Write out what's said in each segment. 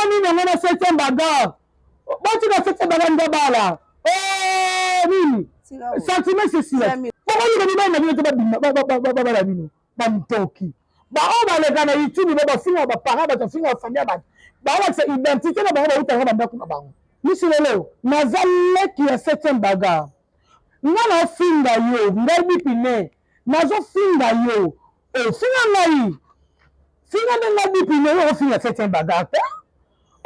nini ngana 7e bagarre boti na 7e bagarre ndabala nini sentiment c'est sûr pourquoi ni ba na bino te ba bino ba mtoki ba o ba le kana YouTube ba finga ba para ba finga famille ba ba wa sa identité na ba ba utanga ba ndako na bango misilelo nazale ki ya 7e bagarre ngana finga yo ngai bipine nazo finga yo finga ngai finga ngai bipine yo finga 7e bagarre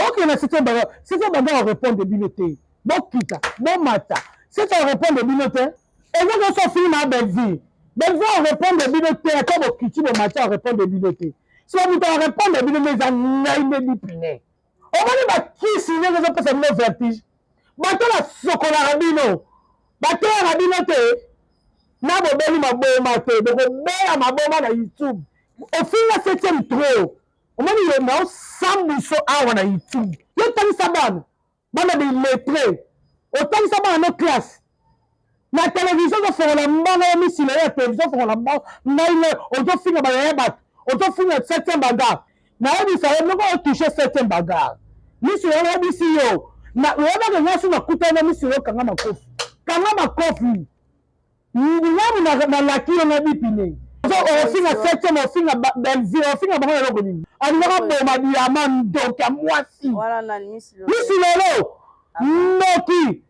ok na 7e bagarre répondre de bileté bon kita bon mata c'est ça répondre de bileté et donc on finit ma belle vie répondre de bileté comme au kiti bon mata répondre de bileté si on veut répondre de bileté ça ngai bipine on va dire qui signer les autres personnes le vertige bato la sokola rabino bato ya rabino te na bobeli maboma te boko bela maboma na YouTube ofinga 7e tro omoni yo na sambuso awa na YouTube yo tangisa bana de lettré otangisa bana no classe na télévision ko fongola mbanga ya misile ya télévision fongola mbanga ngaile ozo finga ba ya bat ozo finga 7e bagarre na yebisa yo noko toucher 7e bagarre misile ya bisi yo na weba ngasu na kutana misile kanga makofi ngamu na lakio na bipine so ofinga 7e ofinga belville ofinga bango loko nini alingaka boma diamant donc ya mwasi wala na misile lo noki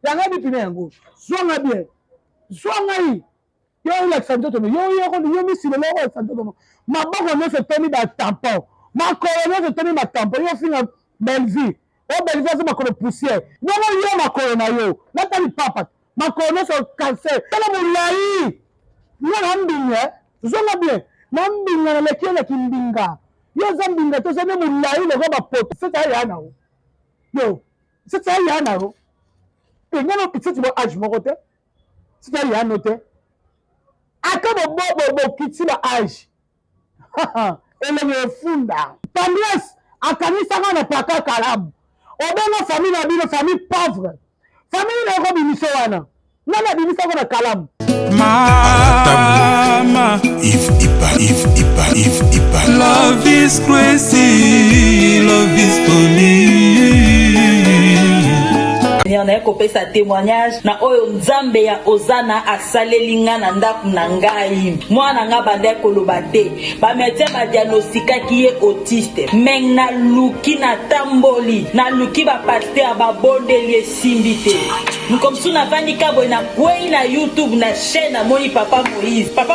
yanga bipine yango zwanga bien zwanga yi yo la santo yo misile lo ko santo maboko ne se toni ba tampon makolo ne se toni ba tampon yo finga belville o belville so makolo poussière donc yo makolo na yo natali papa makolo so cancer tala mulai ngana mbinga zonga bien na mbinga na lekio na kimbinga yo zambinga to sene mulai le ko ba poto c'est ya na yo c'est ya na yo e ngana petit bo age mo kote c'est ya note akabo bo kiti ba age ele funda tendresse akanisa na paka kalabu obenga famille na bino famille pauvre famille na ko bimiso wana nana bimisa ko na kalamu mama if love is crazy love is funny on a kopesa témoignage na oyo nzambe ya ozana asalelinga na ndaku na ngai mwana nga bande koloba te ba médecin ba diagnostikaki ye autiste meng na luki na tamboli na luki ba pasteur ba bondeli esimbi te nkomsu na vandi kabo na kwei na YouTube na chaîne na moni papa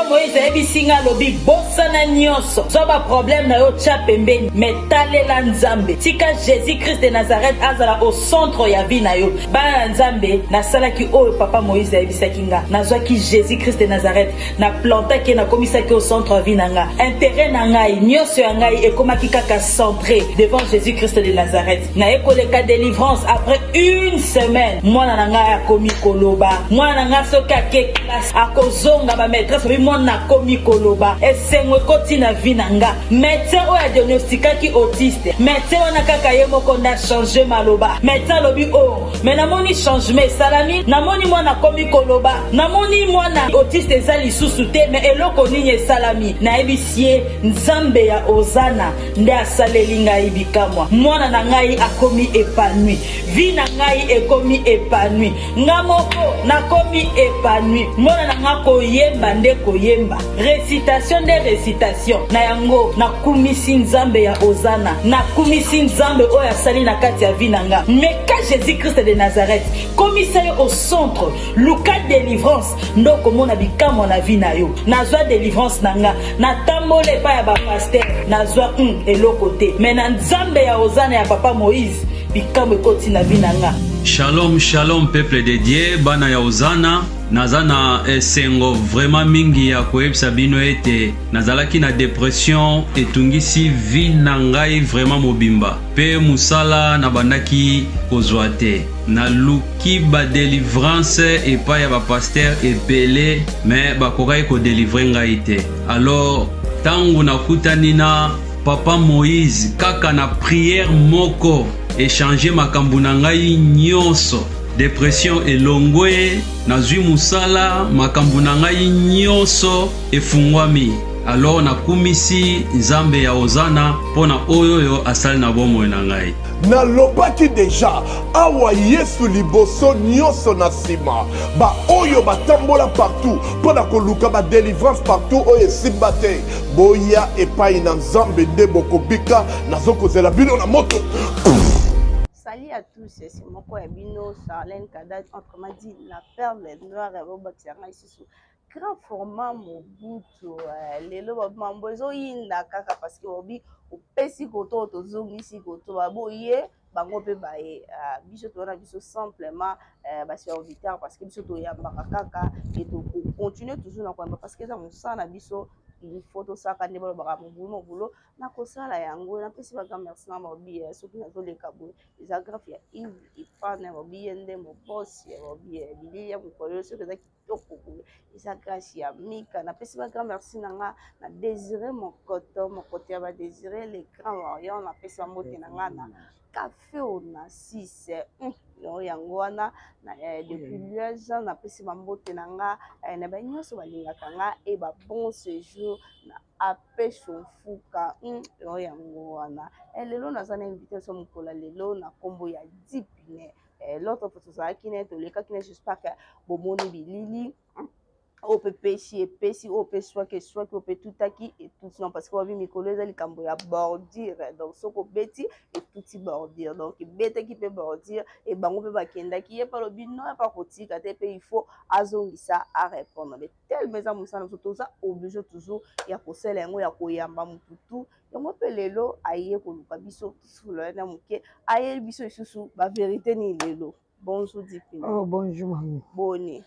Moïse ebisinga lobi bossa na nyonso so ba problème na yo tcha pembeni metalela nzambe tika Jésus Christ de Nazareth azala au centre ya vie na yo bana nzambe na salaki oyo papa Moïse ebisaki nga nazwaki Jésus Christ de Nazareth na plantaki na komisaki au centre vie na nga intérêt na ngai nyonso ya ngai ekomaki kaka centré devant Jésus Christ de Nazareth na ekoleka délivrance après une semaine mwana na ngai akomi koloba mwana na ngai soki ake classe akozonga ba maîtresse bi mwana na komi koloba esengo ekoti na vie na nga médecin oyo diagnostikaki autiste médecin wana kaka ye moko na changer maloba médecin lobi oh mais namoni changement salami namoni mwana komi koloba namoni mwana autiste ezali lisusu te mais eloko nini salami na ebisie nzambe ya ozana nde asaleli ngai bikamwa mwana na ngai akomi épanoui vie na ngai ekomi épanoui nga moko nakomi épanoui mwana na nga koyemba nde koyemba récitation nde récitation na yango nakumisi nzambe ya ozana nakumisi nzambe oyo asali na kati ya vie na nga mais ka Jésus Christ de Nazareth commissaire au centre luka délivrance ndoko mona bikamwa na vie na yo nazwa délivrance nanga na tambole pa ya ba pasteur nazwa eloko te mais na nzambe ya ozana ya papa Moïse bikamwe koti na vie nanga. Shalom shalom peuple de Dieu bana ya ozana nazana esengo vraiment mingi ya koyebisa bino ete nazalaki na dépression etungisi vie na ngai vraiment mobimba pe musala na bandaki kozwa te na luki ba délivrance epai ya ba pasteur ebele mais bakokai ko délivrer ngai te alors tangu nakutani na papa Moïse kaka na prière moko échanger makambo na ngai nyonso dépression elongwe nazwi musala makambo na ngai nyonso efungwami alors nakumisi nzambe ya ozana mpona oyo asali na bomoi na ngai. Nalobaki deja awa Yesu liboso nyonso na nsima ba oyo batambola partout mpona koluka ba délivrance partout oyo esimba te boya epai na nzambe nde bokobika nazokozela bino na moto. Salut à tous, c'est Moko Ebino, Charlène Kadat, autrement dit la perle noire et Robaxianga ici sous grand format Mobutu. Les lois mambozo yinda kaka parce que obi opesi koto tozongisi koto aboye bango pe bae biso tona biso simplement ba serviteur parce que biso to yamba kaka et to continuer toujours na kwamba parce que ça mosana biso il faut tout ça quand les bolos bagamu boulot na kosala yango na pesi baga merci na mobi soki na zo le kabo les agrafes ya Yves ipana mobi ende mo boss ya mobi bilia mukolo soki za kitoko isa grâce ya mika na pesi baga merci na nga na désirer mon côté ba désirer les grands royaumes na pesi mbote na nga na café on a 6 yango wana na depuis liège na pesi mbote na nga na ba nyonso balingaka nga et ba bon séjour na apesho fuka yango wana lelo naza na invitation mokola lelo na kombo ya Dipine l'autre fois tozalaki ne tolekaki ne j'espère que bomoni bilili au pepesi epesi au peswa que soit que peut tout aki et tout non parce que wabi mikolo eza likambo ya bordure donc soko beti et tout bordure donc beta qui peut bordure et bango pe bakendaki ye pa lobi non pas kotika te pe il faut azongisa à répondre mais tel meza musana toza obligé toujours ya kosela yango ya koyamba mututu yango pe lelo aye koluka biso solo na muke aye biso isusu ba vérité ni lelo bonjour Dipine. Oh bonjour mami. Boni.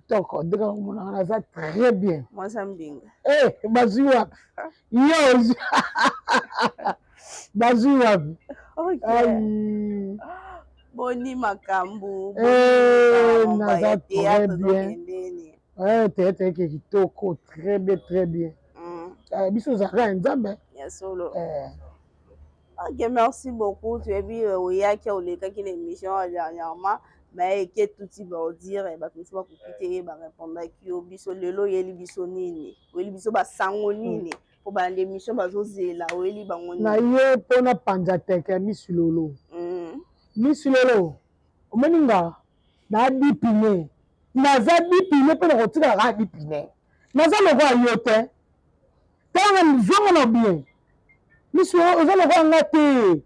Donc, on a ça très bien. Moi, ça me bingue. Eh, Bazoua. Yo. Bazoua. Ok. Aïe. Boni Makambu. Eh, on a ça très bien. Eh, théâtre qui toko très bien, très bien. Biso Zara Nzambe. Yes, solo. Ok, merci beaucoup. Tu as vu, Oyaki a oleka qui l'émission dernièrement. Mais que tout type va dire et bah tout ça va quitter bah répondre qui au biso lelo yeli biso nini yeli biso ba sango nini pour ba l'émission ba zozela yeli bango nini na ye pona panjateke misulolo misulolo omeninga na Dipine naza Dipine pona kotika ka Dipine naza loko ayote tanga mzongo na bien misulolo oza loko ngate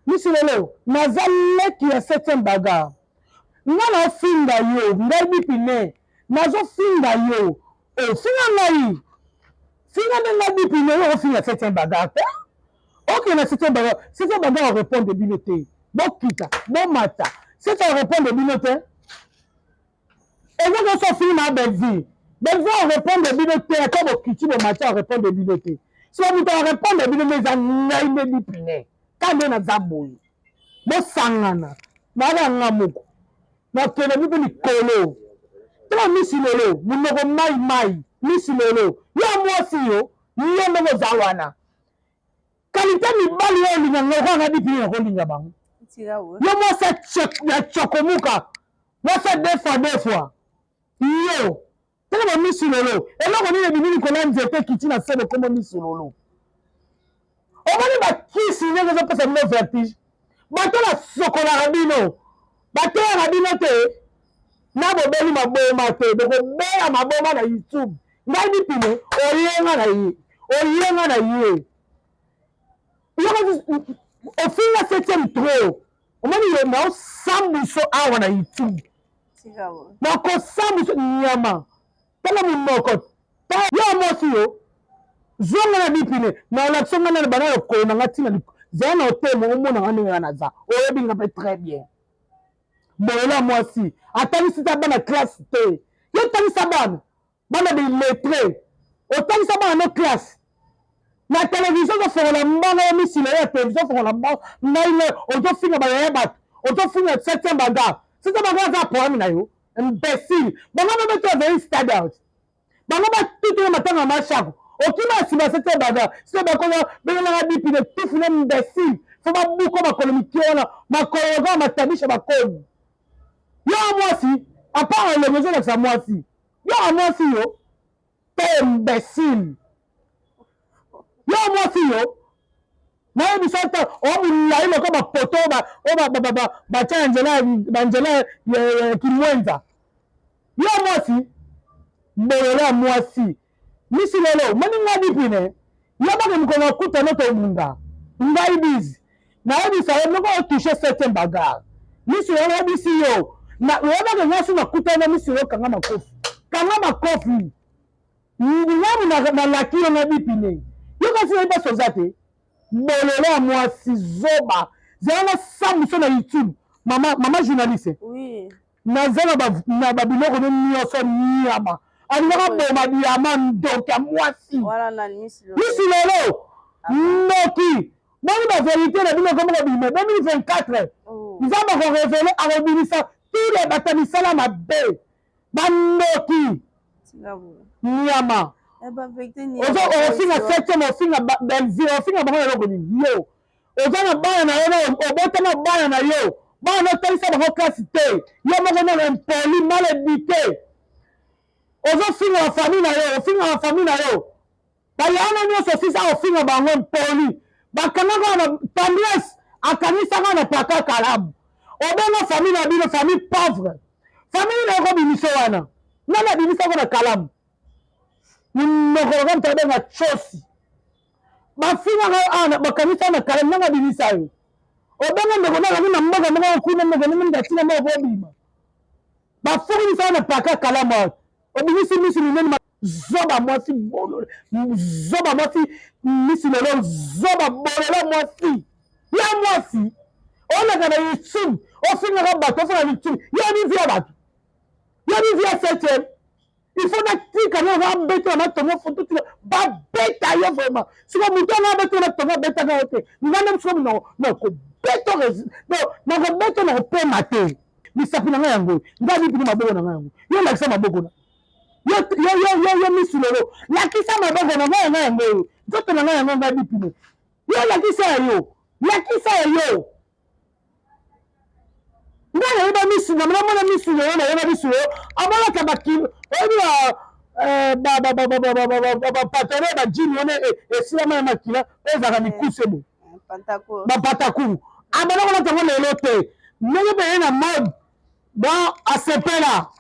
misilelo nazaleki ya 7e baga nga na finga yo ngai Dipine nazo finga yo finga ngai finga ngai Dipine yo finga 7e baga te ok na 7e baga on répond de binoté bon kita bon mata c'est on répond de binoté et donc on finga Belleville on répond de binoté comme au kiti bon mata on répond de binoté si on répond de binoté za ngai Dipine kande na zamboyi bosangana bana ngamuko na kene bibi likolo tala misilelo munoko mai misilelo ya mwasi yo ndenge zawana kalite mibali yo linga nga Dipine ko linga bango yo mwasa ya chokomuka mwasa deux fois yo tala misilelo eloko nini bibi likolo nzete kiti na sebe komo misilelo omoni bakisi ndenge ezopesa bino vertige bato basokolaka bino bateyaka bino te na bobeli maboma te bokobeya maboma na YouTube ngai Dipine oyenga na ye ofinga 7e tro omoni ye naosambuso awa na YouTube nakosambuso nyama tala munoko yo mosi yo zonga na Dipine na olakisa nga na bana lokolo na nga ntina zala na otemo omona nga ndenge nga naza oyebi nga mpe très bien boyela mwasi atangisisa bana classe te yo otangisa bana bilettre otangisa bana no classe na télévision ozofongola mbanga ya misila ya télévision ofongola ngai ozofinga bayaya bato ozofinga 7e baga 7e baga aza problème na yo imbécile bango babeti azali stade out bango batutuna matanga ya mashako okima nsima 7e baga sio bakola bengelanga Dipine tufuna imbécile fo babuko makolo mike wana makolo kaka matabisha bakomi yo mwasi apart elongo ezolakisa mwasi yo mwasi yo te imbécile Yo mwasi yo. Na bisata o mulai lo kama poto ba Angela Kimwenza. Yo mwasi mbolela mwasi. Misi lelo mani ngadi pine. Yo ba mkono kuta noto munda. Ngai bizi. Na yo bisa no ko toucher certain bagarre. Misi lelo bisi yo. Na yo ba ngasu na kuta na misi yo kanga makofi. Kanga makofi. Ngamu na lakio na bipine. Yo kasi ba sozate. Bolelo mwasi zoba. Zana samuso na YouTube. Mama journaliste. Oui. Nazana na babiloko no nyoso nyama. Alingaka boma diama ndoki ya mwasi. Voilà na misi lelo. Misi lelo. Ndoki. Boni ba vérité na bino comme bime 2024. Nzamba ko révéler a rebinisa tous les batamisala mabe. Bandoki. Nyama. Ozo ofinga 7e ofinga Belgique ofinga bango eloko ni yo. Ozo na bana na yo obota na bana na yo. Bana talisa bango classe te. Yo moko na impoli mal éduqué. Ozo finga la famille na yo, ofinga la famille na yo. Ba yana nyoso sisa ofinga bango impoli. Ba kanaka na tendresse akanisa na paka kalabu. Obenga famille na bino famille pauvre. Famille na ko bimiso wana. Nana bimisa ko na kalabu. Nimekoroga mtabe na chosi. Bafina ana bakanisa na kalamu nanga bimisa yo. Obenga ndekona na mboga mboga kuna mboga ni ndatina mboga bobima. Bafuni ni sana paka kalamu. Obimisi misi ni nani zoba mwasi bolole. Zoba mwasi misi lelo zoba bolole mwasi. Ya mwasi. Ona kana YouTube. Ofinga ka bato ofinga YouTube. Ya ni via bato. Ya ni via 7e. Il faut que nous ayons bêté na tomo photo tu ba bêta yo vraiment. Si comme muto na bêté na tomo bêta na hote. Ngana mso no ko bêto no na ko bêto na pe maté. Mi sapi na yango. Ngabi pini maboko na yango. Yo la kisa maboko na. Yo mi sulolo. La kisa maboko na yango. Joto na yango ngabi pini. Yo la kisa yo. La kisa yo. Ngana iba misu na mwana misu yo na misu yo amala kabakilo ba patone ba jini one esila makila ezaka mikusebo ba patakuru amala kona tango lelo te ndenge be na mode ba asepela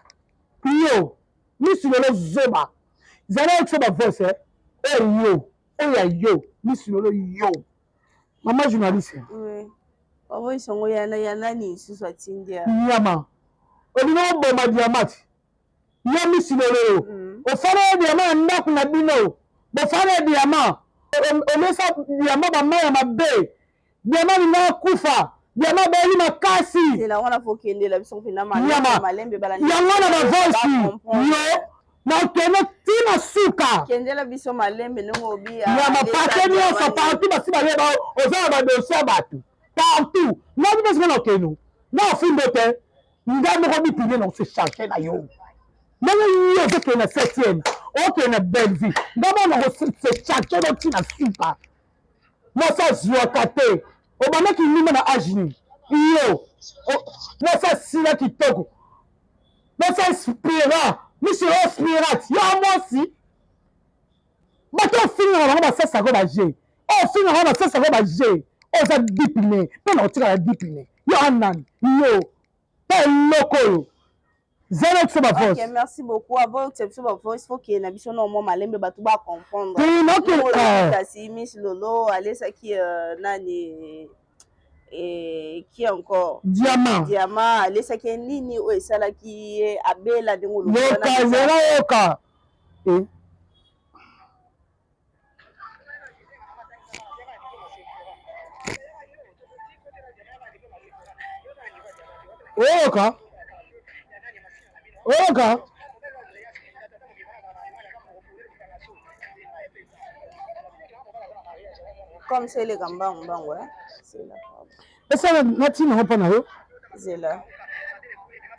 yo misu lelo zoba zala eksoba voice yo oya yo misu lelo yo mama journaliste Obo isongo yana ni susu atindia. Nyama. Obino bomba diamati. Yami silolo. Ofare diamant ndaku na bino. Bofare diamant. Omesa diamant ba maya mabe. Diamant na kufa. Diamant ba li makasi. C'est la wana fokende la biso fina malembe bala. Yango na ba voice. Yo. Na kene tina suka. Kende la biso malembe ngo bi. Nyama pateni so parti ba siba yeba ozala ba dossier batu. Partout. Non, mais c'est que nous. Non, film de terre. Nous avons mis plus dans ce chantier là. Non, nous avons fait une 7e. Ok, une belle vie. D'abord, nous avons fait ce chantier là qui n'a pas. Moi, ça, je vais cater. Au moment qu'il nous met à agir. Yo. Moi, ça, c'est là qui toque. Moi, ça, inspirant. Monsieur inspirant. Yo, moi aussi. Mais quand on finit, on va faire ça comme un G. On finit, on va faire ça comme un G. Oza dipine, pe na otika la dipine. Yo anan, yo. Pe loko. Zero tsoba voice. Ok, merci beaucoup. Avant que tsoba voice, faut que na biso no mo malembe batu ba comprendre. Oui, non que si Miss Lolo, allez ça qui nani et qui encore Diamant, allez ça qui nini o esala qui abela de ngolo. Yoka, zera yoka. Oka. Comme c'est les gambas, ouais. C'est là. Et ça, Nati n'a pas nayo. C'est là.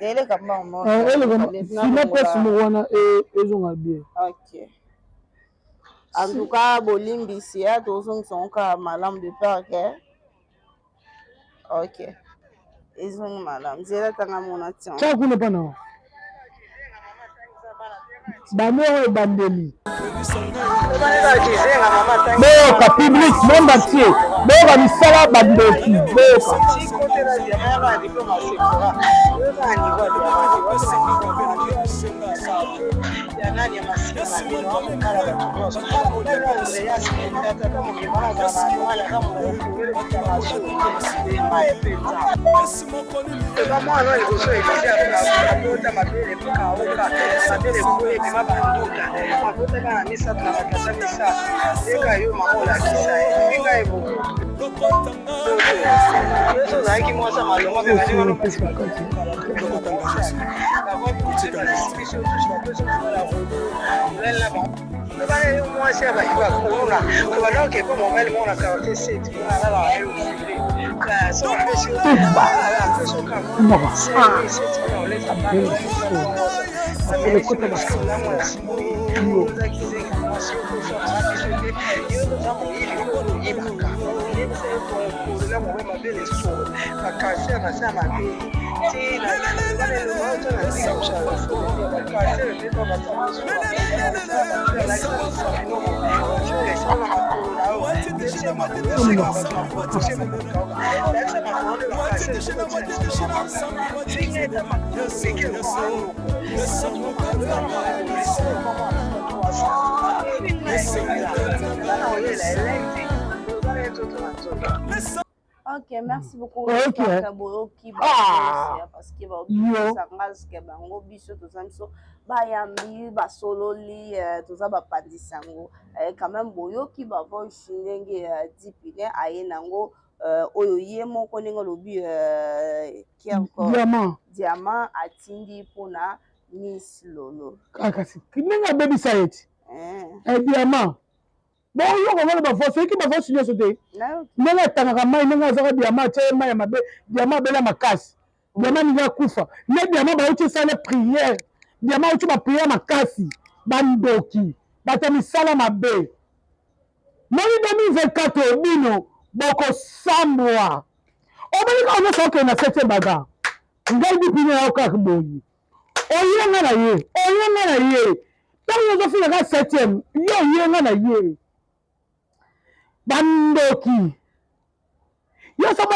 Et les gambas, si la presse mouana et ont bien. Ok. En tout cas, Bolimbi, si y a tous son cas, madame de parquet. Ok. Ils ont madame. C'est là, t'as mon attention. Ciao, vous ne pas non. Banero bandeli. Boka public monde entier. Boka misala bandoki. Boka. Ok, merci beaucoup. Ok. Parce que bango biso tozamiso bayambi basololi toza bapandisango quand même boyoki bavoice ndenge dipine ayenango oyo ye moko ndenge lobi qui encore diamant atindi pona Miss Lolo kasi ndenge abebisa eti diamant bon yo ko ba force ki ba force nyonso te ndenge atangaka mai ndenge azaka diamant tie mai ya mabe diamant bela makasi diamant ninga kufa ne diamant ba uti sala prière diamant uti ba prière makasi bandoki batami sala mabe moni 2024 bino boko sambwa obali ka ono soke na 7e baga ngai di pine ya ka boyi oyenga na ye tango zo fina ka 7e yo yenga na ye bandoki yo sama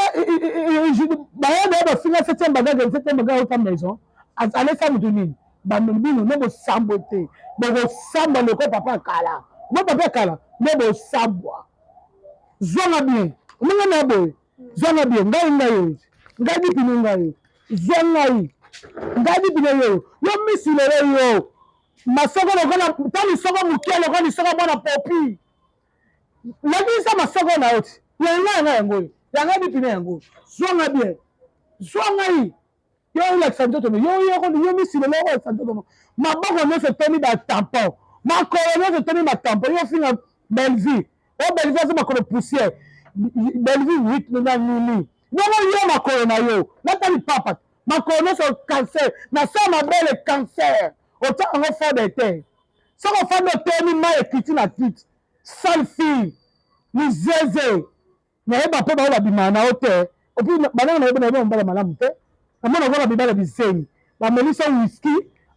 baya ba finga 7e baga au maison allez ça me donner banobino no bo sambote bo samba le ko papa kala no papa kala no bo sabwa zonga bien munga na boy zonga bien ngai di pino ngai zonga yi ngai di pino yo misile yo masoko lo kana tani soko mukelo kana soko mwana popi Lagisa masoko na oti. Yanga yanga di pine yango. Zonga bien. Zonga yi. Yo like sanjoto yo mi sile lo sanjoto. Maboko no se teni ba tampon. Makoro no se teni ba tampon. Yo finga Belvi. O Belvi se makoro poussière. Belvi 8 na nini. Yo makoro na yo. Na tani papa. Makoro no so cancer. Na sa ma belle cancer. Ota ngo fa de te. So ko fa no teni ma ekiti na tit. Sale fille, misère, n'a pas peur la bimana hôtel. Et puis, maintenant, on a besoin de madame. On a besoin de bimana biseni. La melissa whisky,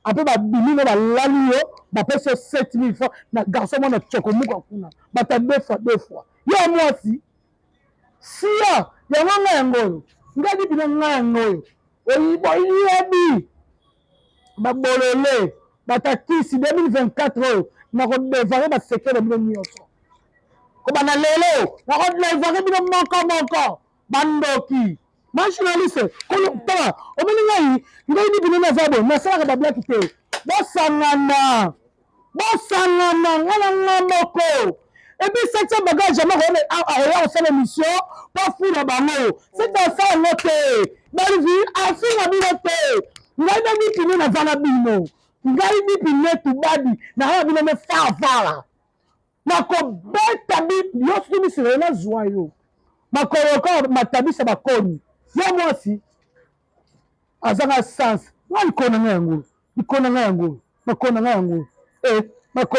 après, la bimina la lanio, la personne 7000 francs, la garçon, on a chocomuka kuna. Bata 2 fois. Yo, moi aussi. Si, ya wanga yango. Ngadi bina yango. Oyibi. Babolole. Batakisi 2024. Na ko devare ba secret bino nyonso ko bana lelo na ko devare bino moko bandoki ma journaliste ko tala o mini ngai di bino na zabo na sala ka black te bo sangana ngana moko et puis cette bagage ma ko a sala mission pas fou na bango c'est ça note dans vie a fina bino te ngai na bino na zala bino ngai di pine tu badi na ha bino me fara na ko beta bi yo sumi sire na zwa yo makoro ko matabisa bakoni yo mosi azanga sans wa ikona ngango makona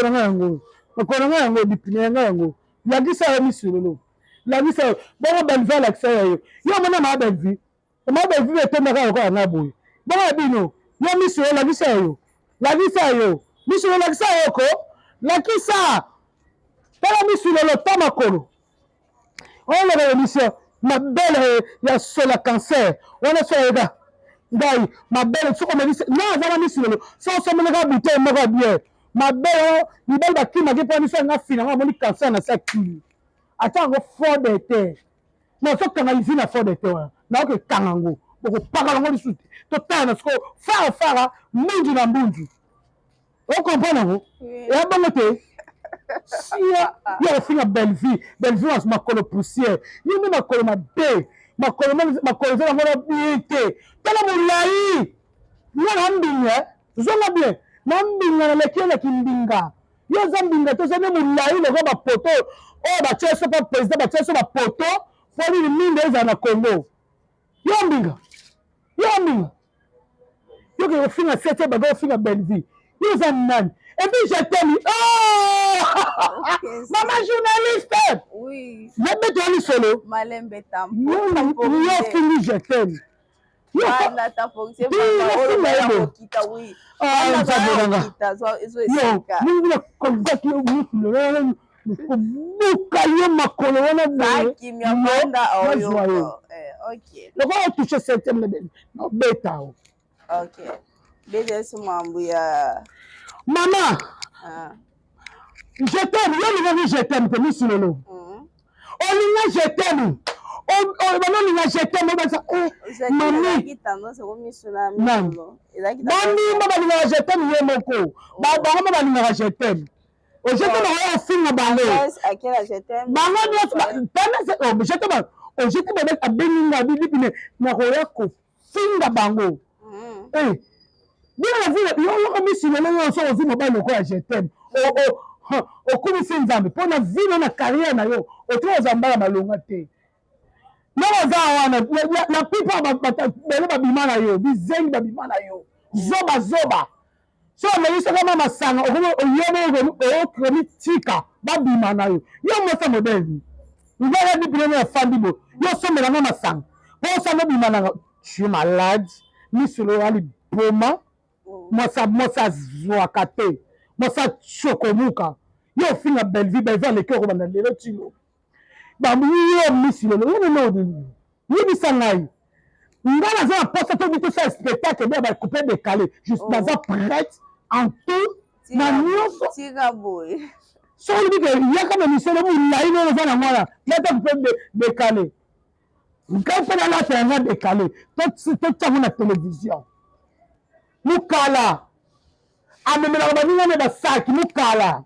ngango di pine ngango ya gisa yo misirolo la gisa bo belva la ksa yo mona ma belvi be to na ko na boy bo bino yo misirolo la gisa yo Misilo lakisa yoko. Lakisa. Tala misilo lo tamakolo. On a l'émission. Ma belle ya sola cancer. On a sola Dai, ma belle, tu comme dit, non, ça va misilo. Ça on me regarde bouteille, me regarde bien. Ma belle, ni belle ba qui m'a dit pour nous faire na finalement mon cancer na ça qui. Attends, on fort de terre. Non, ça canaliser na fort de terre. Na que kanango. Boko paka ngo lisuti. To tana sko fara munju na munju. On comprend non? Et bon te. Si yo finga belle vie was makolo poussière. Yo me makolo ma be. Makolo za ngona biete. Tala mulai. Ngona mbinga. Zonga bien. Na mbinga na lekela kimbinga. Yo zambinga to zane mulai le ba poto. Oh ba cheso pa president ba cheso ba poto. Foni ni minde za na Congo. Yo mbinga. Yo que finga sete ba go finga belle vie. Yo zannan. Et puis je t'aime. Oh! Okay, maman journaliste! Oui. Je vais te aller solo. Malembe tampo. Yo fini, je t'aime. Yo na tampo. C'est maman. Oui. Ah, ça maman, je t'aime, je t'aime, je t'aime. Olinga je t'aime. Olinga je t'aime. Mamie. Mamie, je t'aime, yemoko. Baba, je t'aime. Je t'aime, on finit bango. À quel âge je t'aime? Bango, je t'aime. Je t'aime avec un béninga, bibine, na royako, finga bango. Bien la vie, yo mis sur le nom so ozi mobile ko je t'aime. O komisi nzambe pour na vie na carrière na yo. O tro zambala malonga te. Na za wana la pipa ba bimana yo, bizengi ba bimana yo. Zoba. So me yiso kama masanga o yemo o kremi tika ba bimana yo. Yo mo sa modèle. Ngala di premier fandibo. Yo so me na masanga. Po sa no bimana. Je suis malade. Ni solo ali boma. Mosa zwakate. Mosa chokomuka. Yo finga belle vie le cœur banda lelo tilo. Ba yo misilo. Yo bisangai. Ngala za poste to bito sa spectacle ba couper décalé. Juste dans prête en tout na nyoso. Tira boy. So lui que il y a comme misilo mu la ino za na mwana. Ya ta couper décalé. Quand on a la faire décalé. Tout ça na télévision. Mukala amemela baninga ne basaki mukala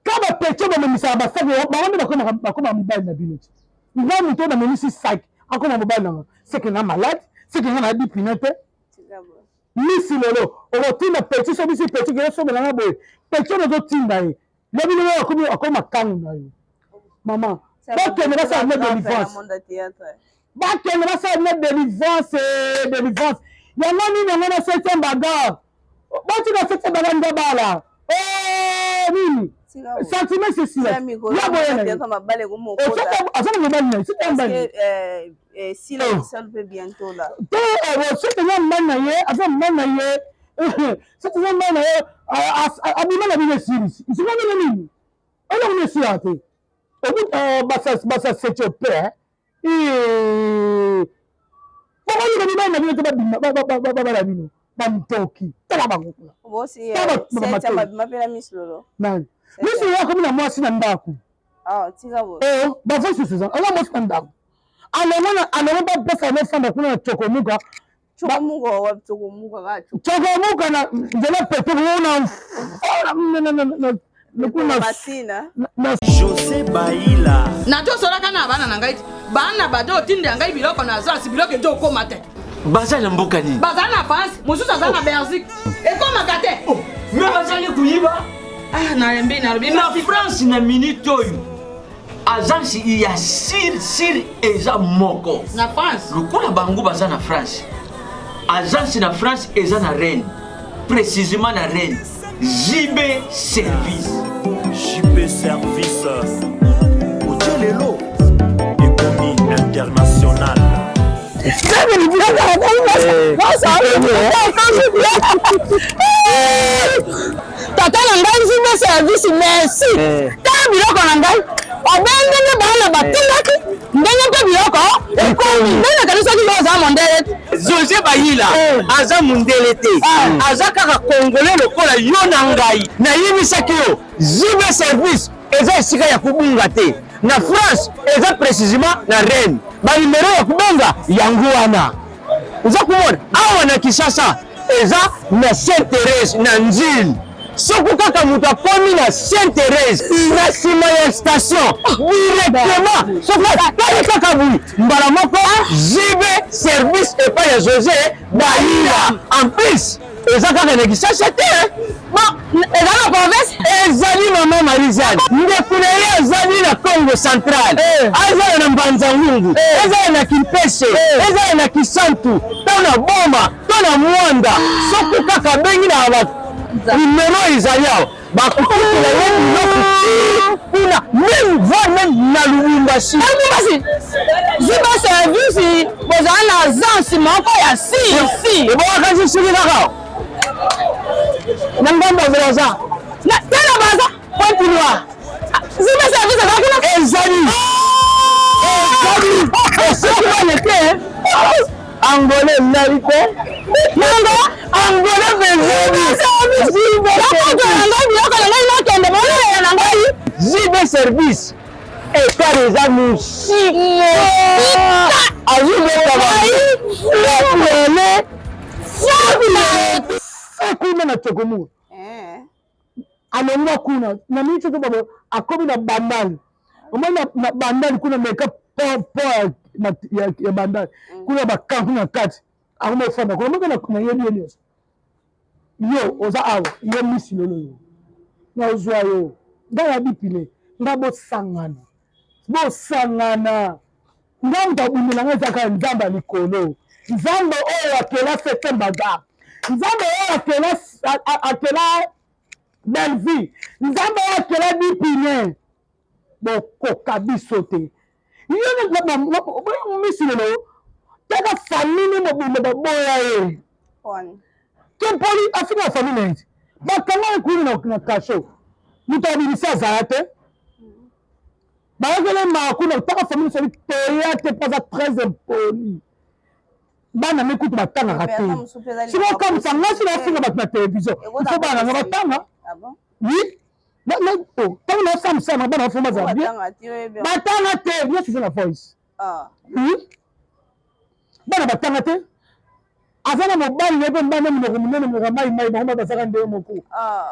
kaba pecho ba memisa basaki ba bakoma mibali na binoti nga mito na memisi saki akoma mobali na c'est que na malade c'est que na di pinete misi lolo otinda pecho so bisi pecho ke so belanga boy pecho no tinda e lebi no akoma kangu na yo mama bakene basa na délivrance bakene basa na délivrance yango nini yango na 7e bagarre boti na 7e bagarre ndabala nini sentiment c'est sûr ya boyena azana mobali na c'est un bali si la seule peut bientôt là c'est un man na ye azana man na ye c'est un man na ye abima na bine siri c'est pas nini on ne sait pas obu basa c'est père Pourquoi vous avez dit que vous avez dit Bantoki. Tala bango kuna. Bosi c'est ma pela mislolo. Nani. Misi yako mina mwasi na ndaku. Ah, tika bo. Ba voice c'est ça. Ala mwasi na ndaku. Alors ba pesa na fanda kuna chokomuka. Chokomuka na jela pepe kuna Masina. José Baila. Na to sola kana bana na ngai. Bana bato tinde ngai biloko na za sibiloko ezo koma te. Baza na mboka ni. Baza na France, mususa za na Belgique. E koma kate. Me baza ni kuyiba. Ah na rembi na rembi. Na France na minute oyo. Agence ya sir eza moko. Na France. Lokola bango baza na France. Agence na France eza na Rennes. Précisément na Rennes. JB Service. JB Service. Otelelo. Économie internationale. tata na ngai nzimbe service merci tala biloko na ngai obengenge bana batindaki ndenge mpe biloko ekomi ndenge kanisaki yo oza mondele José Bayila aza mundele te aza kaka congolais lokola yo na ngai nayebisaki yo jibe service eza esika ya kubunga te na France eza précisément na Rennes banimero ya kubenga yango wana oza komona awa na Kinshasa eza na Sainte-Thérèse na Nzili soki kaka moto akomi na Sainte-Thérèse na nsima ya station directement soki atali kaka boyi mbala moko jibe service epai ya José Bayila en plus eza kaka na Kinshasa te eza na province ezali mama Marizane ndeko na ye azali na Congo central azali na Mbanza-Ngungu ezali na Kimpese ezali na Kisantu to na Boma to na Mwanda soki kaka bengi na bato numero ezali awa bakokutela ye biloko kuna même voire même na Lubumbashi jibe service bozala na agence moko ya si ebowakasi soki kaka na ngambo azalaza tala baza pointe noire jibe service ezakuna ezali soki wane te angolais nali te nango angolais vezeli biloko na ngai nakende boleya na ngai jibe service ekare eza mosika azulekabaaele kuna na tokomu alongwa kuna na mingi to babo akomi na bandali omoni na bandali kuna meka po ya bandali kuna bakampu na kati akoma ofanda kuna moka na yebi nyonso yo oza awa yo misi lolo yo na ozwa yo ngai yabipile nga bosangana nga moto abundela ngai ezaka nzambe ya likolo nzambe oyo akela septembaga nzambe oyo akela belvie nzambe oyo akela bipine bokoka biso te yo misi lelo taka famille mobimba baboya ye kempoli afika na famille na eti bakanga ekuli na kasho moto abilisi azala te bayokele makuna taka famille soki toya te mpo aza très impoli bana mikutu batangaka te siko kamisa nga si nafinga bato na télévision ifo bana nga batanga oui ntango naosamisana bana bafo bazala bien batanga te nyonso eza na voice bana batanga te aza na mobali ye mpe mbana minoko minene minoko mai bango bazaka ndenge moko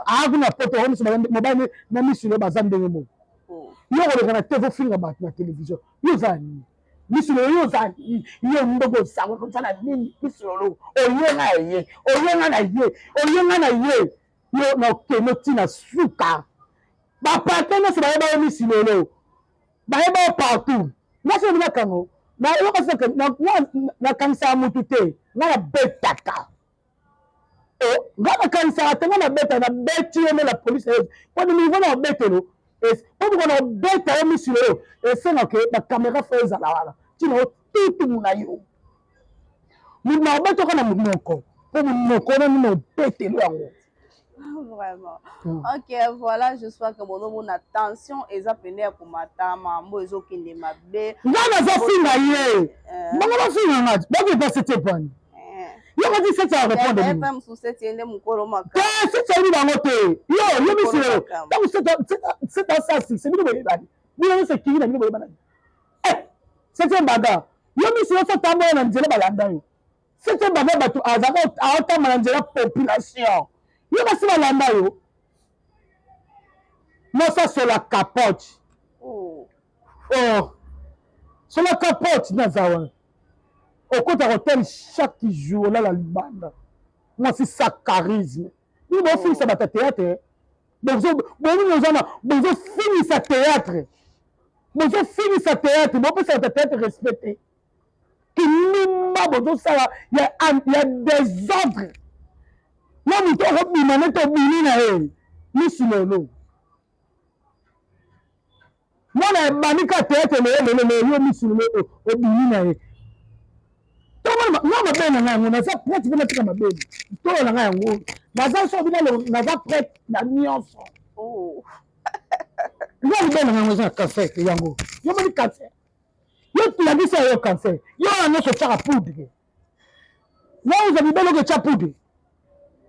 akuna poto omiso mobali na misilo baza ndenge moko yo koleka na te fofinga bato na télévision yo oza nini misilo yo oza yo ndoko osango ozala nini misilo oyenga na ye yo na okende otina suka baparte nyonso bayeba yo misilolo bayeba yo partout nyonso binakango nakanisaka mutu te nga nabetaka nga nakanisaka te nga nabeta nabeti ye nde la polise poni niveau na obetelo po boko na obeta yo misilo oyo esengaka bakamera fo ezala wana ntina otutumu na yo mutu na obetaka na monoko po monoko nani na obetelo yango. Vraiment. Ok, voilà, j'espère que mon attention est appelée pour ma tama, moi je qui ne m'a bé. Ngana za finga ye. Ngana finga ngati. Baki pas cette panne. Yo ka dit c'est à répondre. FM sous cette ende mukoro maka. C'est ça ni bango te. Yo misilo. Donc c'est dans ça c'est ni boye bani. Ni yo se kingi na ni boye bani. C'est un baga. Yo misilo so tambo na nzela balanda yo. C'est un baga batu azaka aota na nzela population. Yo basi balanda yo. Non, ça c'est la capote. C'est la capote, Nazawa. Au côté de l'hôtel, chaque jour, là, la bande. Moi, c'est ça, charisme. Nous, on finit ça dans le théâtre. Nous finissons ça théâtre. Nous finissons ça théâtre. Nous finissons ça théâtre respecté. Il y a des ordres. Là, nous avons dit, mwana banika tete le yo misilo obini na ye nga mabele na ngai yango naza prête mpe natika mabele tolo na ngai yango naza so bina naza prête na nyonso nga libele na ngai yango eza na cancer yango yo moni cancer yo tulabisa yo cancer yo na nyonso otyaka poudre na oza libele oke tya poudre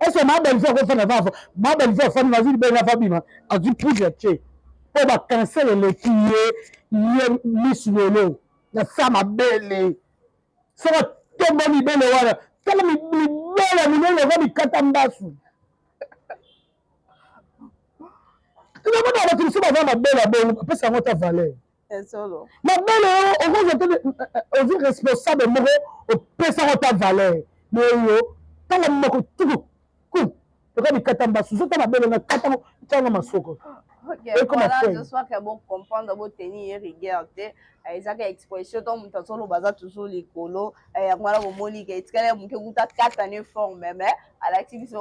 ese mabelize akofana vafo mabelize afani nazi libele nafa bima azwi poudre tie mpo bacancer eleki ye misulolo na sa mabele soko tombo libele wana tala libele minene eza mikata mbasu namona bato mosusu baza mabele abongo bapesa yango ta valeur mabele ozwi responsable moko opesa yango ta valeur me oyo tala moko tuku eza mikata mbasu so ta mabele na kata yango tiango masoko. Voilà, je sois que bon comprendre bon tenir rigueur te ezaka expression to mutu solo baza toujours likolo ngwana bomoni ke etikala muke kuta 4 années forme mais à l'activité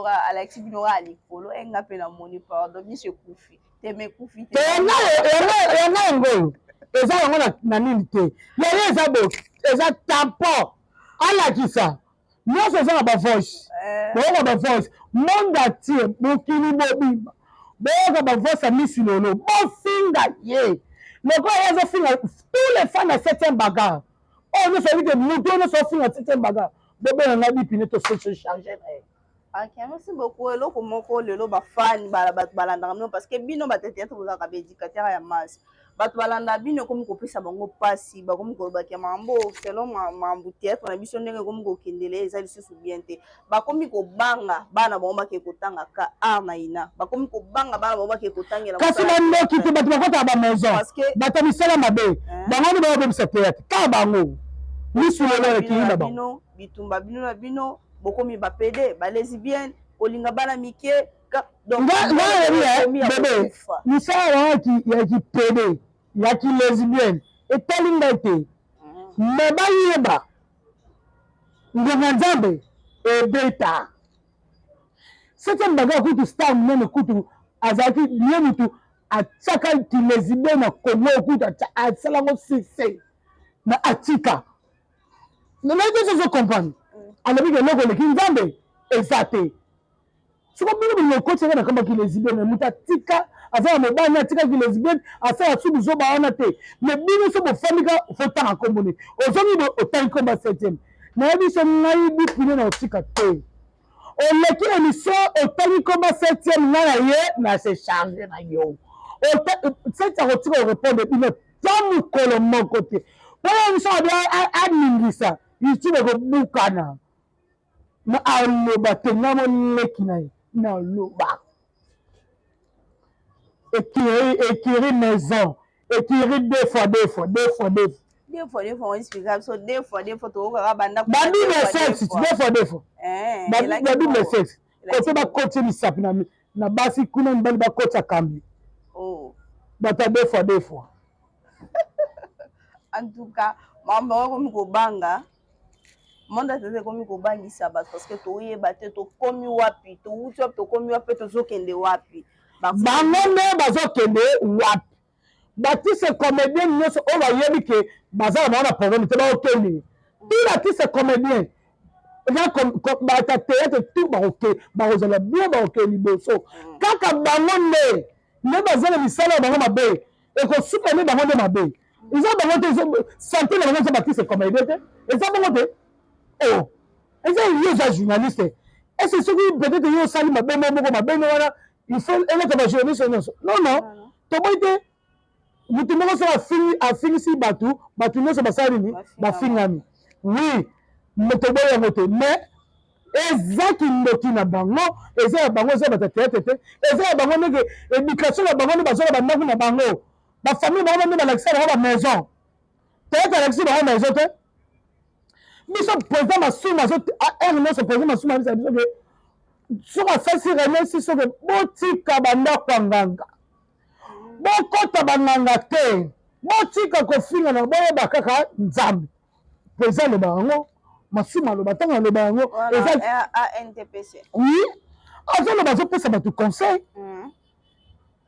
nora likolo enga pe na moni pardon monsieur Koufi te me Koufi te yana ngo eza yango na nini te yeye eza bo eza tampon ala kisa nyonso eza na ba voice boyoka ba voice monde entier bokini bobima boyoka bavoice ya misilolo bofinga ye lokola ye azofinga tous les fans na 7e bagarre oyo nyonso oyebi ke mutu oyo nyonso ofinga 7e bagarre bobena nga bipine tosose charge na ye. Ok, merci beaucoup. Eloko moko lelo bafani bato balandaka bino parce que bino bateteatre bozalaka baéducateur ya masse bato balanda bino ekomi kopesa bango mpasi bakomi kolobaki mambo selon mambo théâtre na biso ndenge ekomi kokendele eza lisusu bien te bakomi kobanga bana bango bake kotanga ka art na ina bakomi kobanga bana bango bake kotangela kasi bandoki te bato bakotaka bamaison bato misala mabe bango nde bayobebisa théâtre ka bango misulolo ekili na bango bitumba bino na bino bokomi bapede balesbienne kolinga bana mike bebe misala yaki pede yaki lesbienne etali ngai te me bayeba ngonga nzambe ebeta 7e bagarre kutu star monene kutu azalaki ye mutu atiaka ti lesbienne na kongo kutu asalango sese na atika nayebi soso comprendre alobi ke eloko eleki nzambe eza te soko bino bino okoti eza na kambaki lesbienne mutu atika aza na mobali atikaki lesbienne asala su bizoba wana te me bino so bofandika fotanga nkombo ne ozongi otangi nkombo ya 7e nayebi so ngai bipine na otika te oleki émission otangi nkombo ya 7e ngai na ye na se charge na yo seti akotika orépondre bino ta mokolo moko te mpona émission abi aningisa youtube ekobukana na aloba te nga moleki na ye na aloba écurie maison écurie 2 fois 2 fois 2 fois 2 on explique so 2 fois 2 fois to kaka banda ba double sexe 2 fois 2 fois ba double sexe kote bakoti misapi na basi kuna mibali bakoti ya kambi bata 2 fois 2 fois en tout cas mambo okomi kobanga monde atete ekomi kobangisa bato parce que toyeba te tokomi wapi touti wapi tokomi wapi tozokende wapi bango nde bazokende wapi batise comédien nyonso oyo bayebi ke baza na bango na problème te baokende ti batise comédien bata théâtre tu bakozala bien baokende liboso kaka bango nde baza na misala ya bango mabe ekosuka nde bango nde mabe eza bango te santé na bango eza batise comédien te eza bango te eza yo eza journaliste ese soki peut-être yo osali mabe moko mabene wana il faut eleka bajournaliste nyonso non toboyi te mutu moko so afingisi bato nyonso basala nini bafingami oui toboyi yango te mais eza kindoki na bango eza ya bango eza bata théâtre te eza ya bango ndenge éducation na bango nde bazola bandako na bango bafamille bango nde balakisa bango bamaison théâtre alakisi bango maison te biso président Masuma ere nyonso président Masuma abisa biso ke soki asalisi relesi soki botika bandako ya nganga bokota banganga te botika kofinga na boyeba kaka nzambe président aloba yango Masuma aloba ntango aloba yango oui azoloba azopesa bato conseil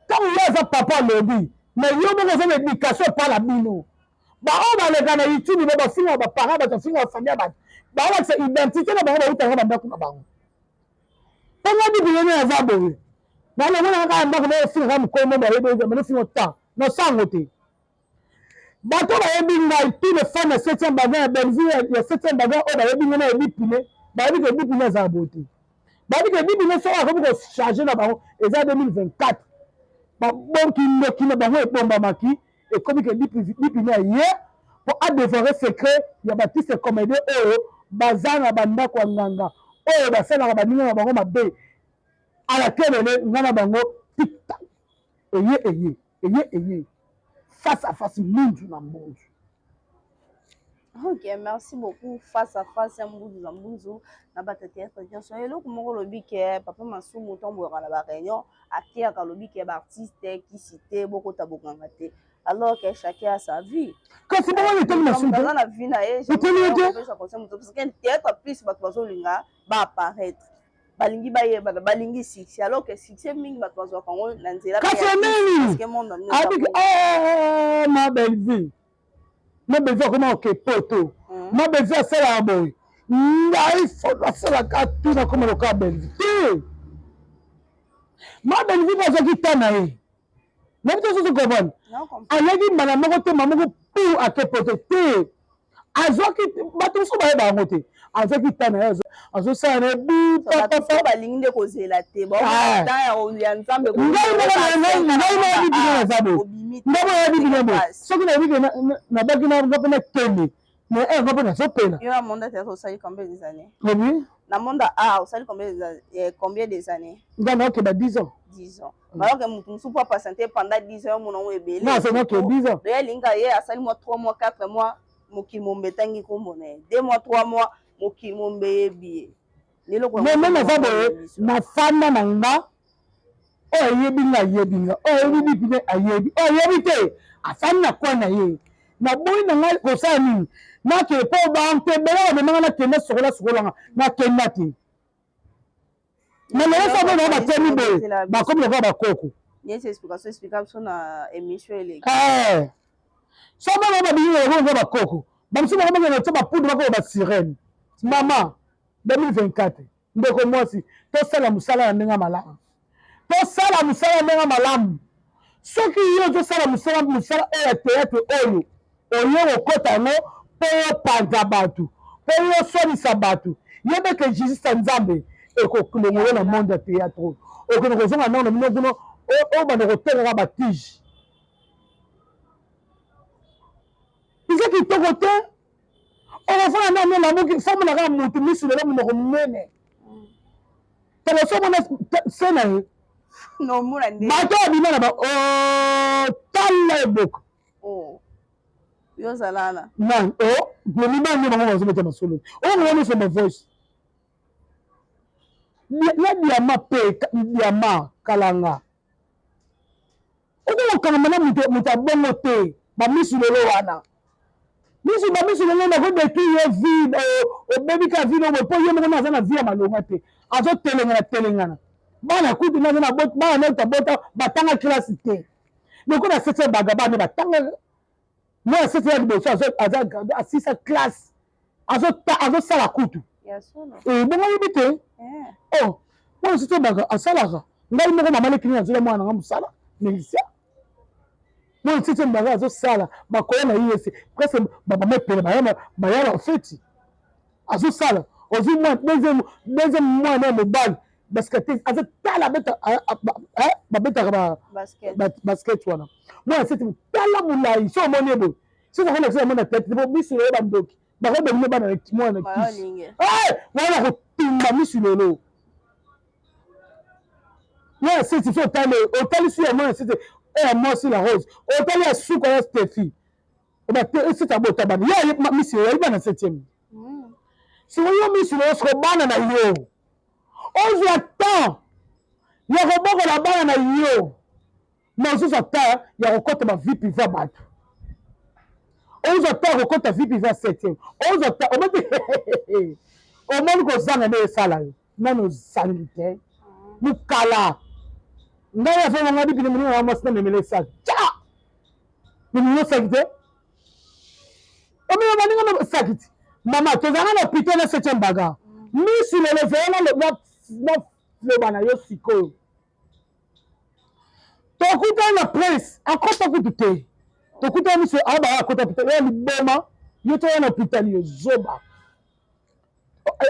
ntango ye aza papa alobi mais yo moko oza na éducation epala bino bao baleka na YouTube ba bafinga ba parents ba bafinga famille ba bao ba sa identité na bango ba utanga ba ndako na bango tanga di bilene ya zabo na le mona ka ndako ba finga mu ko mo ba yebe ba finga ta no sango te bato ba yebi ngai tous les femmes de 7e bagan ya Belleville ya 7e bagan o ba yebi ngena yebi pine ba yebi ke yebi pine za bote ba yebi ke yebi pine so ko ko changer na bango eza 2024 ba bonki ndoki na bango e bomba maki et comme que yebi pine ye pour a dévorer secret ya Baptiste comédie oyo bazanga banda kwa nganga oyo basala ba ninga na bango mabe ala kelele ngana bango tiktak eye face à face mundu na mbunzu. Ok, merci beaucoup. Face à face à mbunzu na mbunzu na batete bien sûr et loko moko lobi ke papa Masumu tombo na ba réunion akia ka lobi ke ba artiste qui cité beaucoup tabokanga te alors que chacun a sa vie. Quand c'est bon le temps Masumu dans la vie na ye parce que théâtre plus bato bazolinga ba apparaître balingi bayeba balingi succès alors que succès mingi bato bazwa kango na nzela parce que monde ma belle vie comment ok poto ma belle vie c'est la boy il faut c'est la carte tout ça comme le cas belle vie ma belle vie bazwa kitana ye même tout ce que bon alagi mbala moko te mamoko pour ake poto te azwaki bato so bayeba yango te azwaki tana ye azosala na papa balingi nde kozela te ya nzambe soki nayebiki nabaki nga mpe nakende mais nga mpe nazopela yo na monde te osali combien des années oui na monde osali combien des années nga naokeba 10 ans 10 ans alors que mutu mosusu po apasante pendant 10 ans monango ebele non c'est moi qui 10 ans ye alinga ye asali mois 3 mois 4 mois mokili mombe etangi komona ye 2 mois 3 mois mokili mombe yebi ye mais même aza boye nafanda na nga oyo ayebi nga ayebi nga oyo ayebi bipine ayebi oyo ayebi te afandi na kwa na ye naboyi na ngai kosala nini nakende mpo bantebele babemanga nakende sokolanga nakenda te mais lelo so bona batemi boye bakomi lokola bakoko so bona babingi lokola bakoko bamosusu bakomakena tia bapudu bakola basirene mama 2024 ndeko mwasi tosala mosala ya ndenge malamu tosala mosala ya ndenge malamu soki yo ozosala mosala oyo ya teatre oyo oyo kokota yango mpo yopanza bato mpo yosonisa bato yebeke justice ya nzambe ekolongola na monde ya teatre oyo okende kozonga nano mino kuno oyo banda kotengaka batige eza kitoko te okofana nani lamuki fomonaka mutu misu lelo monoko monene tala somona se na ye bato babima na tala eboka yozalana nan mimani bango bazobeta masolo oyo miso ma voice ya diama mpe diama kalanga okokokangama na moto abongo te bamisu lelo wana misu bamisu lelo nakodetruire ye vie obebi ka vie obo mpo ye moko na aza na vie ya malonga te azotelengana bana kutu naza na bana netabota batanga klase te lokola sese baga bana batanga moi sese ya liboso asisa klase azosala kutu bongo yebi te mwana sese baga asalaka ngai moko mama lekini azola mwana nanga mosala melisia mwana sese baga azosala bakoya na ye presque bamama epele baya bafeti azosala ozwi deuxième mwana ya mobali basket azotala babetaka basket wana mwana sese tala molai so omoni ye boye sese akonakisa mona tete po misu lelo bandoki bakobemine bana mwana kisi wana kotumba misu lelo mwana sese so otali su ya mwana sese oya mwasi la rose otali ya suka ya stefi sese abota bana ye misu lelo ayibana 7e sikoyo misu lelo siko bana na yo ozwa temps ya kobokola bana na yo na ozozwa temps ya kokota bavie prive ya bato ozwa temps ya kokota vie prive ya 7e ozwa temps omoni kozanga nde esala yo nano ozangi te mokala ngai afo monga bipine moninga mwasi na memela esaki tia memela osaki te omema baninga sakiti mama tozanga na hôpital na 7e baga misi lelo zela loba na yo sikoyo tokuta na presse akota kutu te tokuta misi aba akota hôpital ya liboma yo toya na hôpital yo zoba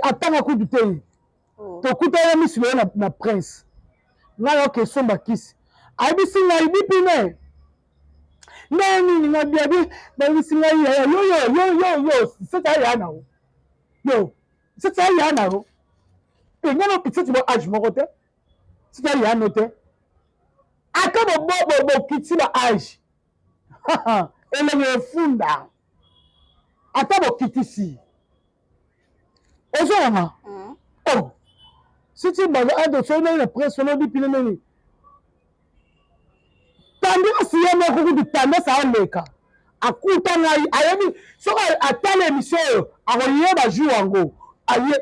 atanga kutu te tokuta ya misi lelo na prince nga yo question bakisi ayebisi ngai bipine nani nga biabi bayebisi ngai yo seta ya na yo seta ya na yo nga no pititi bo age moko te seta ya no te aka bokiti ba age elenge efunda ata bokitisi ozonga oh siti baza ado sona na presse sona bipine nani tendance ye moko kutu tendance aleka akuta ngai ayebi soki atala émission oyo akoyeba jour yango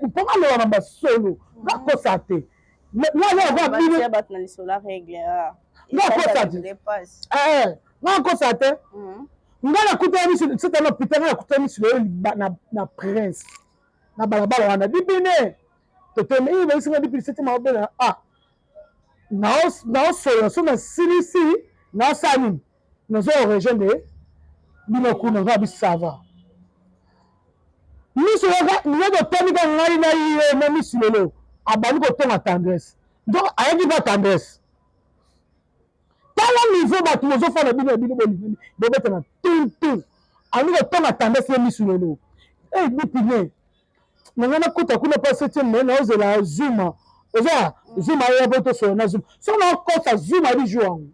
mpoka aloba na basolo ngakosa te ngakosa te nga nakuta miso seta na hôpital nga nakuta miso oyo na prince na balabala wana dibine toteme bayisinga dibine seti maobela naosolo so nasilisi naosala nini nazo origine de bino kuna nga bisava miso nga totomika ngai na ye na miso lelo abandi kotonga tendresse donc ayeki ba tendresse tala niveau bato bozofana bino bino bobeta na tun ani kotonga tendresse ye miso lelo bipine nanga nakuta kuna pa 7e mai naozela zuma oza zuma ya po tosolo na zuma so nakosa zuma abi jour yango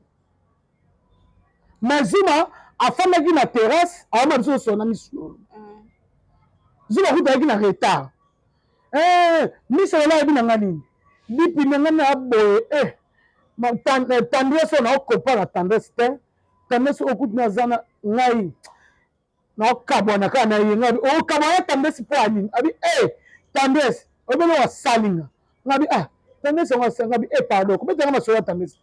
mais zuma afandaki na terrasse aoma biso tosolo na miso zuma kuta ayaki na retard miso lelo ayebi nanga nini bipine nga na boye tendresse oyo naokopa na tendresse te tendresse okuti naza na ngai naokabwana kaka na ye ngabi okabwana ya tendresse mpo ya nini abi tendresse obele wasalinga ngabi tendresse yango asali ngabi pardon kobetanga masolo ya tendresse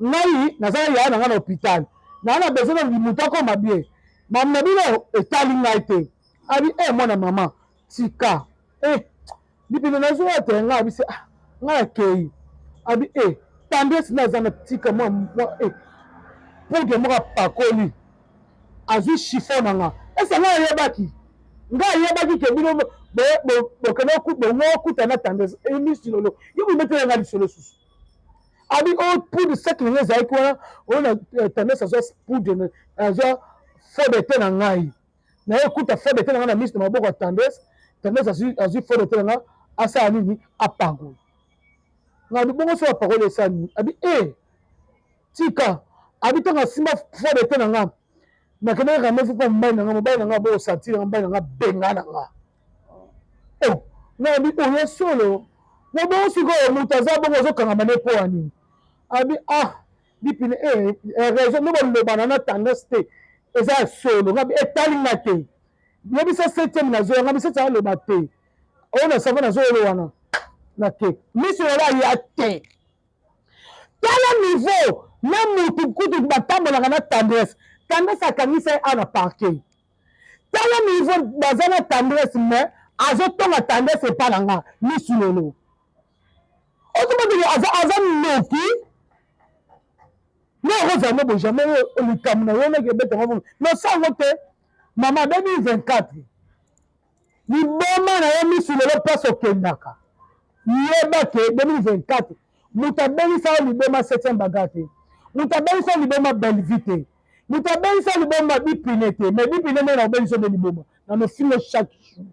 ngai naza na yaya na ngai na hôpital naa na besoin na moto akoma bien mamna bino etali ngai te abi mwana mama tika bipine nazoya te ngai abi se ngai akei abi tendresse na aza na tika mwa poke moko apakoli azwi chiffon na nga ese ngai ayebaki ngai ayebaki ke bino bokende okuta na tendresse emisi lolo yo bometela nga lisolo susu abi poudre sekele nga ezalaki wana oyo na tendresse azwa poudre azwa fode te na ngai naye okuta fode te na ngai na misi na maboko ya tendresse azwi fode te na nga asala nini apangoli ngabi bongo so apangoli esala nini abi tika abi ntango asimba fode te na nga nakendaki ramefi mpo mobali na nga boosantire mobali na nga benga na nga ngabi oyo solo nabongo sikoyo moto aza bongo ozokangama ne mpo ya nini abi bipine raison no balobana na tendance te eza ya solo ngabi etali nga te yebisa 7e nazoya ngabi 7 aloba te oyo na sava nazoyelo wana na te miso yelo aya te tala niveau na motu kutu batambolaka na tendresse tendresse akangisa ye ana parke tala niveau baza na tendresse mais azotonga tendresse epa na nga misu lelo otomatiki aza noki ne okozala no bo jamais likambo na yo neke ebetango nosango te mama 2024 liboma na yo misu lelo place okendaka yebake 2024 moto abengisa yo liboma 7e baga te moto abengisa yo liboma belvi te moto abengisa liboma bipine te mais bipine nde na obengisa nde liboma na nofinga chaque jour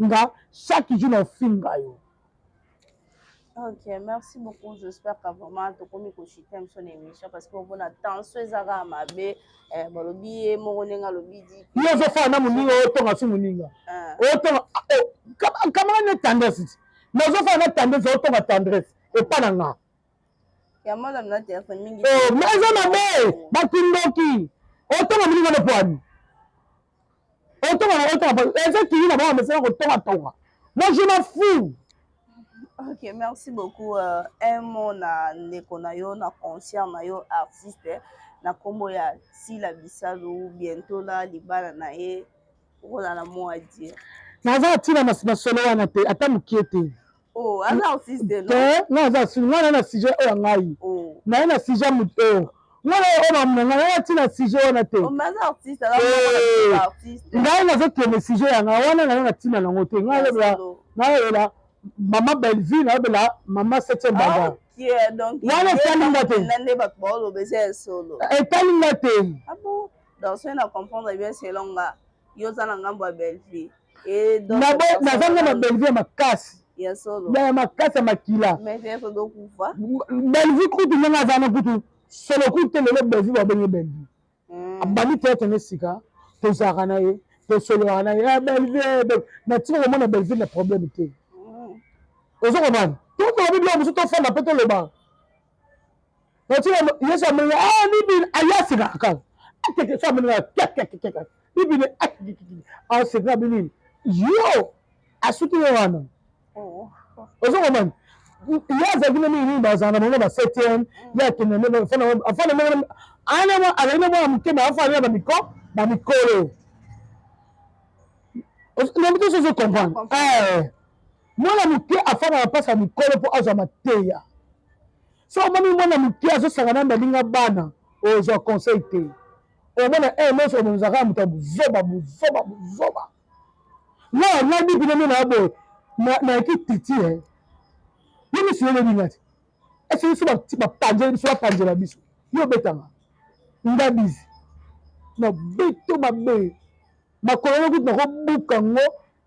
nga chaque jour na ofinga yo. Ok, merci beaucoup. J'espère que vraiment tu comme écouter son émission parce que on a tant ce zara mabe balobi moronenga lobi di yo zo fa na muninga otonga si muninga otonga kama ne tendresse mais zo fa na tendresse otonga tendresse et pas na nga ya mala na téléphone mingi mais zo na be bakindoki otonga muninga na poani otonga eza kini na ba message otonga tonga moi je m'en fous. Ok, merci beaucoup. Un mot na ndeko na yo na conscient na yo artiste na kombo ya Sila Bisalo bientôt là libala na ye okoza na mot à dire. Naza tina masolo wana te ata mokie te. Oh, aza artiste non? Te, nga na sujet oyo ngai. Na na sujet muto. Nga na o na nga tina sujet wana te. Oh, mais artiste ala artiste. Nga na zo kene sujet ya nga wana na tina nango te. Nga la Maman Belleville na bela Maman 7e baga. OK, donc wana talinga te. Nande ba ko lo bese solo. Talinga te. Ah bon? Donc ça na comprendre bien selon nga. Yo za na ngambo Belleville. Et donc na zanga na Belleville makasi. Ya solo. Na makasi makila. Mais c'est ça do kufa. Belleville kutu nga za na kutu. Solo kutu le Belleville ba benye Belleville. Abani te tene sika. To zaka na ye. To solo na ye. Belleville. Na tiro mo na Belleville na problème te. Ozo komana. To ko bi lo muso to fa na peto le ba. Na tiro yeso mo ni bi ayasi ka ka. Akeke so mo na keke. Bibi ne c'est grave bini. Yo asuki wana. Ozo komana. Ya za gina mi ba za na mo ba 7e ya kene ne afana mo ana mo ala mo mkema afana ba mikolo. Ozo mo to so comprendre. Mwana muke afana pasa mikolo po aza mateya. So mami mwana muke azo sangana balinga bana ozo conseil te. O mwana moso mo zaka mutabu zoba. Na bi bino na abo na ki titi Yemi si le bingati. Ese so ba panje la biso. Yo betanga. Nda bizi. Na beto mabe. Makolo ku na ko buka ngo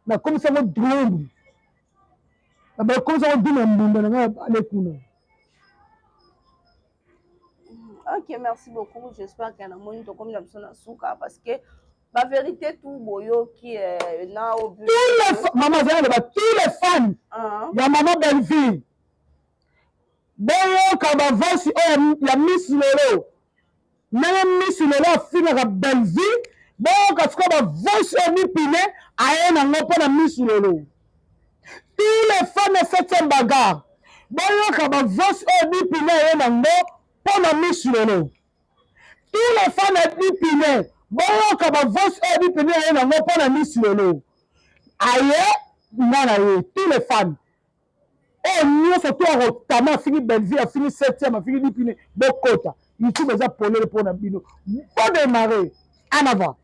na komisa ngo drone. Na komisa ngo dina mbunda na ale kuna. OK, merci beaucoup. J'espère qu'il y a un moment comme la personne souka parce que la vérité tout boyo qui est na au but. Maman tous les fans. Ya Maman Belleville. Boyo kaba voice ya Miss Lolo. Na Miss Lolo fina ka Belleville. Boyo ka ska ba voice ni pine ayena ngopo na Miss Lolo. Tous les fans de cette bagarre. Boyo kaba voice ni pine ayena ngopo pour la Miss Lolo. Tous les fans de Pine, bon, comme voice de Pine, on n'a pas la Miss Lolo. Aïe, tous les fans. Et nous, surtout, notamment, fini Belleville, a fini 7e, a fini Pine, Bokota. YouTube est appelé pour la bino. Bon démarrer. En avant.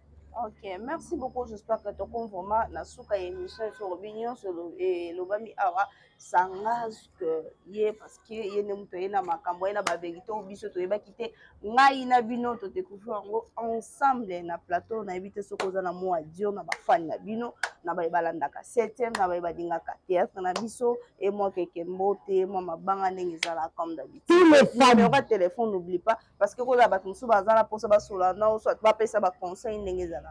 OK, merci beaucoup. J'espère que tu as vraiment na souka émission sur l'opinion sur le bami awa sangaz que yé parce que yé ne muto na makambo na ba vérité ou biso to yeba kité ngai na bino to découvrir ensemble na plateau na éviter ce cause na mo adio na ba fan na bino na ba balanda ka 7e na ba dinga ka théâtre na biso et moi keke mbote moi mabanga ndenge zala comme d'habitude. Tous les fans numéro de téléphone n'oublie pas parce que ko za ba musu bazala pour ça ba sola na soit ba pesa ba conseil ndenge zala.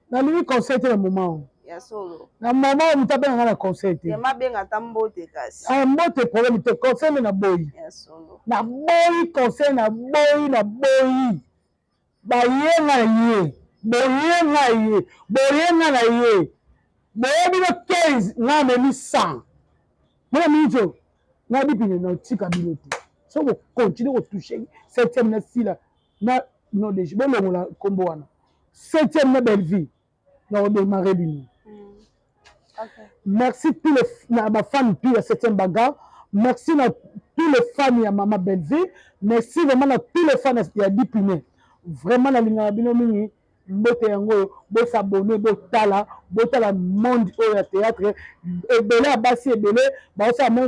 Na lui conseil le moment. Ya solo. Na moment on t'a bien na conseil. Ya mabenga tambote kasi. Ah mbote problème te conseil na boy. Ya solo. Na boy conseil na boy. Ba yenga ye. Boyenga na ye. Boyebi no 15 na memi 100. Moi mijo. Na bipine na tika bilote. So ko continue ko toucher 7e na sila na no de bon la combo wana. 7e na Belleville. Na on démarrer bino. Okay. Merci tous les fans de la 7e bagarre. Merci à tous les fans de Maman Belleville. Merci vraiment à tous les fans de Dipine. Vraiment, la ligne de Bino, vous s'abonner, vous tala monde au théâtre. Et belé à bassi et belé,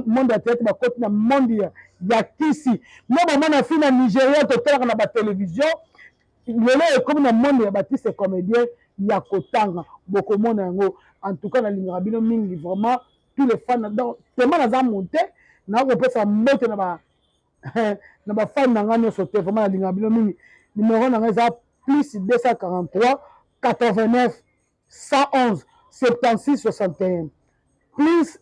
monde à théâtre, le monde il y a ici. Moi, on a fait dans Nigeria, total dans la télévision. Le comme dans le monde, il y a Baptiste comédien, il y a Kotanga, beaucoup de monde. En tout cas, dans l'Ingrabino Mingi, vraiment, tous les fans, tellement ils ont monté, on peut se mettre dans les fans, vraiment, dans l'Ingrabino Mingi. Numéro plus 243 89 111 76 61. Plus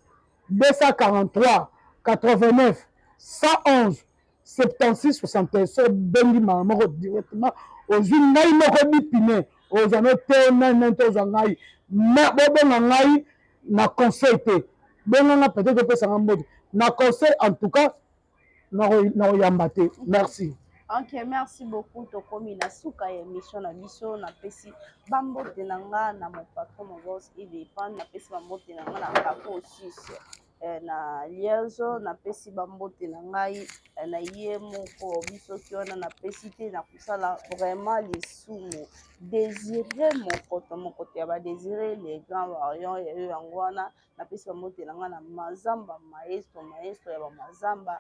243 89 111 76 61. C'est Bengi Maman directement aux Unaï Mokobipine, aux Anote, Nantos Angaï. Mais bon, na conseil te bon peut-être que ça na conseil en tout cas na yambate. Merci. Ok, merci beaucoup. Tokomi na suka ya émission na biso na pesi bambote na nga na mon patron mon boss et dépend na pesi bambote na nga na Capo 6 na Liège na pesi bambote na ngai na ye moko biso kiona na pesi te na kusala vraiment lisumu désirer mon côté ba désirer les grands variants ya yo yango wana na pesi bambote na nga na Mazamba maestro ya ba Mazamba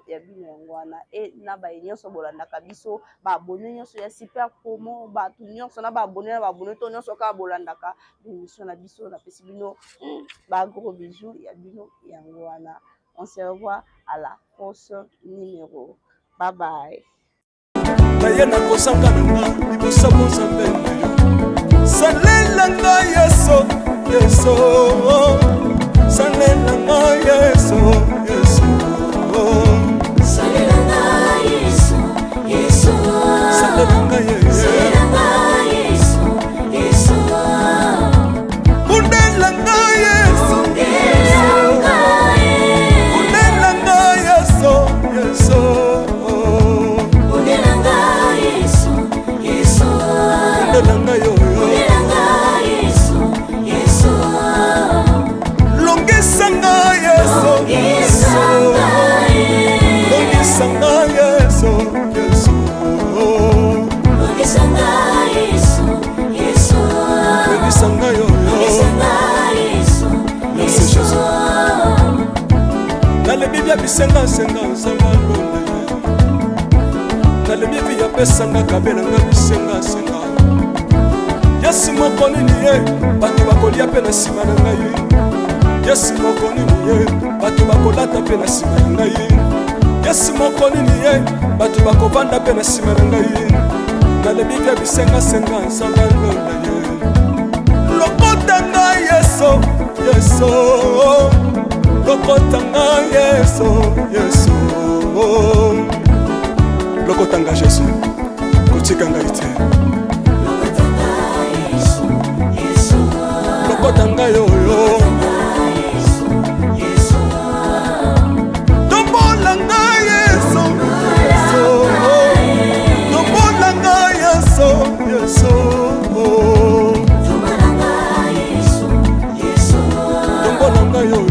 ya bino yango wana e na ba nyonso bolandaka biso ba abonné nyonso ya super promo ba tu nyonso na ba abonné to nyonso ka bolandaka émission na biso na pesi bino ba gros bisous ya bino yango wana. On se revoit à la prochaine numéro. Bye bye. Bayena kosanga nanga libosa bosa mbembe salela nga yeso yeso salela nga yeso yeso salela nga yeso yeso salela nga yeso yeso undela nga yeso undela nga yeso yeso bisenga senga nsanga lole nalemi vi yapesanga kabela nga bisenga senga yesi moko nini ye bato bakolia mpe na nsima na ngai yesi moko nini ye bato bakolata mpe na nsima na ngai yesi moko nini ye bato bakovanda mpe na nsima na ngai nalemi vi bisenga senga nsanga lole ye lokota ngai yeso yeso lokotanga yeso yeso lokotanga jesu kotikanga ite lokotanga yoyo tombolanga yeso tombolanga yeso yeso tombolanga yoyo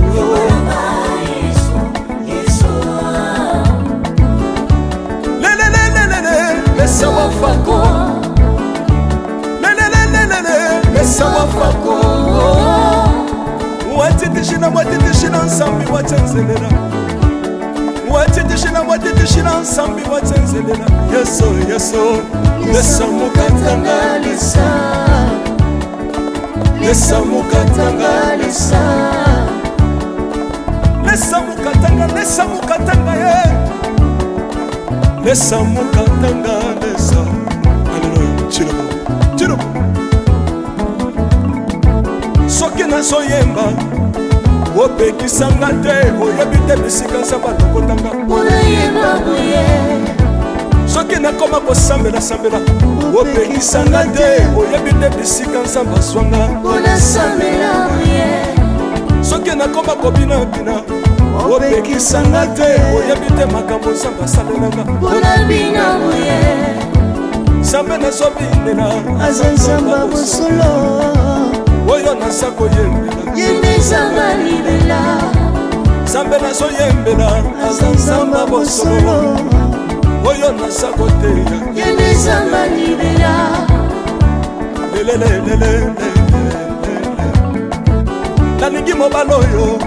Sawa fako sawa fako watitishina nsambi watenzelela watitishina nsambi watenzelela yeso yeso lesa mukatanga lesa mukatanga ye lesa mukatanga lesa aleluya chilobo soki nazoyemba opekisanga te oyebi te bisika nzambe alokotanga soki nakoma kosambela opekisanga te oyebi te bisika nzambe azwanga soki nakoma kobinabina opekisanga te oyebi te makambo nzambe asalelanga nzambe nazobinela aza nzambe bosolo oyo naza koyembela yende nzambe libela nzambe nazoyembela aza nzambe bosolo oyo naza koteya yende nzambe libela lelelelelele nalingi mobala oyo